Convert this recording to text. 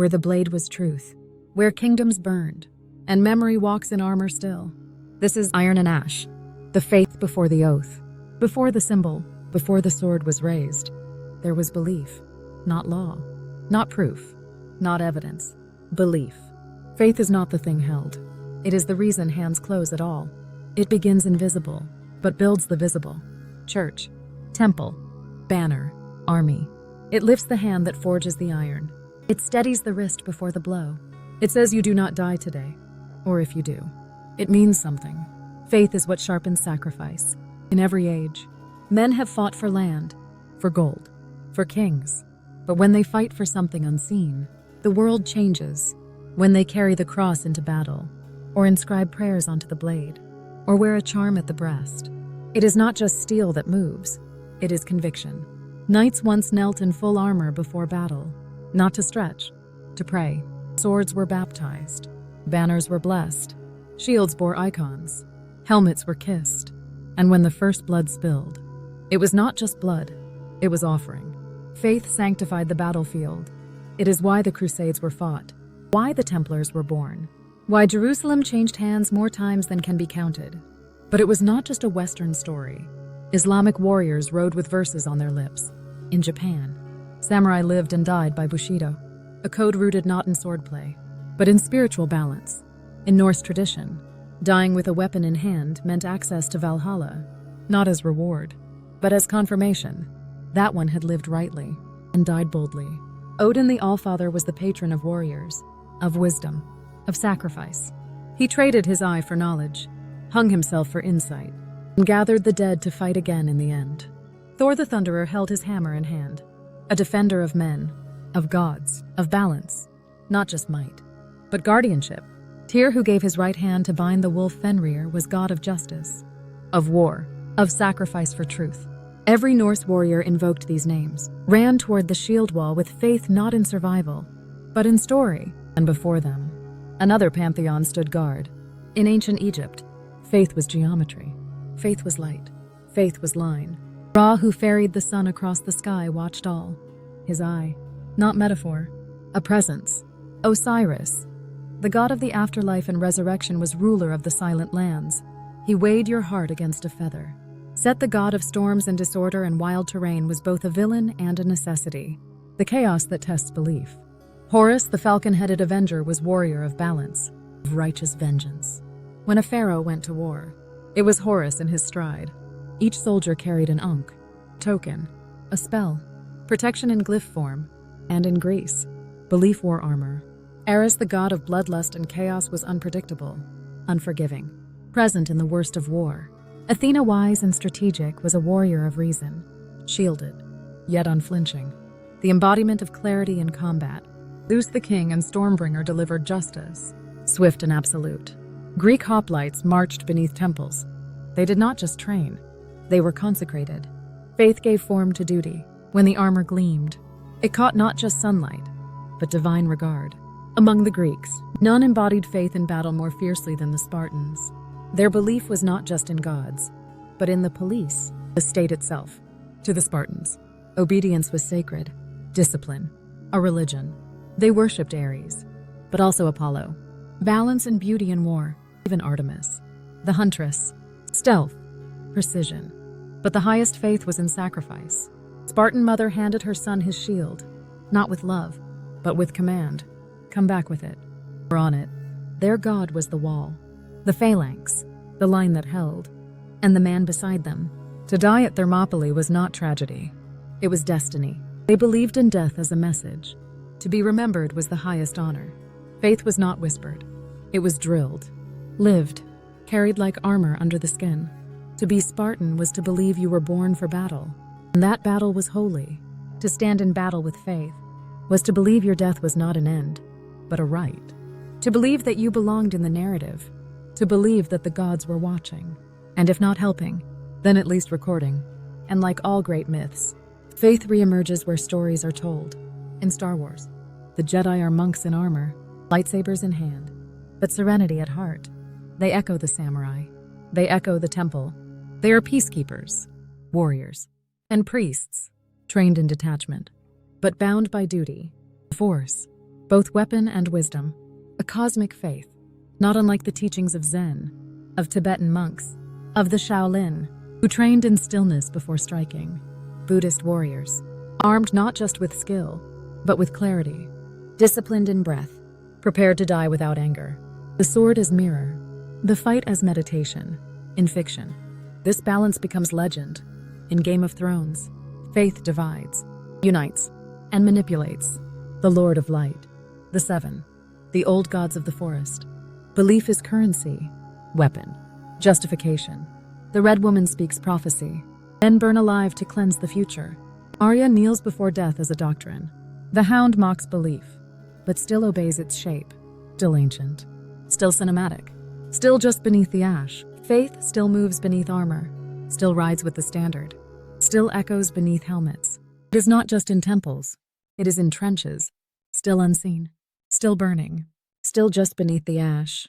where the blade was truth, where kingdoms burned, and memory walks in armor still. This is iron and ash, the faith before the oath, before the symbol, before the sword was raised. There was belief, not law, not proof, not evidence. Belief. Faith is not the thing held. It is the reason hands close at all. It begins invisible, but builds the visible. Church, temple, banner, army. It lifts the hand that forges the iron. It steadies the wrist before the blow. It says you do not die today, or if you do, it means something. Faith is what sharpens sacrifice. In every age, men have fought for land, for gold, for kings. But when they fight for something unseen, the world changes. When they carry the cross into battle, or inscribe prayers onto the blade, or wear a charm at the breast, it is not just steel that moves, it is conviction. Knights once knelt in full armor before battle, not to stretch, to pray. Swords were baptized, banners were blessed, shields bore icons, helmets were kissed, and when the first blood spilled, it was not just blood, it was offering. Faith sanctified the battlefield. It is why the Crusades were fought, why the Templars were born, why Jerusalem changed hands more times than can be counted. But it was not just a Western story. Islamic warriors rode with verses on their lips. In Japan, samurai lived and died by Bushido, a code rooted not in swordplay, but in spiritual balance. In Norse tradition, dying with a weapon in hand meant access to Valhalla, not as reward, but as confirmation. That one had lived rightly and died boldly. Odin the Allfather was the patron of warriors, of wisdom, of sacrifice. He traded his eye for knowledge, hung himself for insight, and gathered the dead to fight again in the end. Thor the Thunderer held his hammer in hand, a defender of men, of gods, of balance, not just might, but guardianship. Tyr, who gave his right hand to bind the wolf Fenrir, was god of justice, of war, of sacrifice for truth. Every Norse warrior invoked these names, ran toward the shield wall with faith not in survival, but in story. And before them, another pantheon stood guard. In ancient Egypt, faith was geometry. Faith was light. Faith was line. Ra, who ferried the sun across the sky, watched all. His eye, not metaphor, a presence. Osiris, the god of the afterlife and resurrection, was ruler of the silent lands. He weighed your heart against a feather. Set, the god of storms and disorder and wild terrain, was both a villain and a necessity, the chaos that tests belief. Horus, the falcon-headed avenger, was warrior of balance, of righteous vengeance. When a pharaoh went to war, it was Horus in his stride. Each soldier carried an ankh, token, a spell, protection in glyph form, and in Greece, belief wore armor. Eris, the god of bloodlust and chaos, was unpredictable, unforgiving, present in the worst of war. Athena, wise and strategic, was a warrior of reason, shielded, yet unflinching, the embodiment of clarity in combat. Zeus the king and Stormbringer delivered justice, swift and absolute. Greek hoplites marched beneath temples. They did not just train, they were consecrated. Faith gave form to duty. When the armor gleamed, it caught not just sunlight, but divine regard. Among the Greeks, none embodied faith in battle more fiercely than the Spartans. Their belief was not just in gods, but in the police, the state itself. To the Spartans, obedience was sacred, discipline, a religion. They worshipped Ares, but also Apollo, balance and beauty in war, even Artemis, the huntress, stealth, precision. But the highest faith was in sacrifice. Spartan mother handed her son his shield, not with love, but with command. Come back with it. For on it, their god was the wall, the phalanx, the line that held, and the man beside them. To die at Thermopylae was not tragedy. It was destiny. They believed in death as a message. To be remembered was the highest honor. Faith was not whispered. It was drilled, lived, carried like armor under the skin. To be Spartan was to believe you were born for battle, and that battle was holy. To stand in battle with faith was to believe your death was not an end, but a right. To believe that you belonged in the narrative. To believe that the gods were watching, and if not helping, then at least recording. And like all great myths, faith reemerges where stories are told. In Star Wars, the Jedi are monks in armor, lightsabers in hand, but serenity at heart. They echo the samurai. They echo the temple. They are peacekeepers, warriors, and priests, trained in detachment, but bound by duty, force, both weapon and wisdom, a cosmic faith, not unlike the teachings of Zen, of Tibetan monks, of the Shaolin, who trained in stillness before striking, Buddhist warriors, armed not just with skill, but with clarity, disciplined in breath, prepared to die without anger. The sword as mirror, the fight as meditation. In fiction, this balance becomes legend. In Game of Thrones, faith divides, unites, and manipulates. The Lord of Light, the Seven, the old gods of the forest. Belief is currency, weapon, justification. The Red Woman speaks prophecy, men burn alive to cleanse the future. Arya kneels before death as a doctrine. The Hound mocks belief, but still obeys its shape. Still ancient, still cinematic, still just beneath the ash. Faith still moves beneath armor, still rides with the standard, still echoes beneath helmets. It is not just in temples, it is in trenches, still unseen, still burning, still just beneath the ash.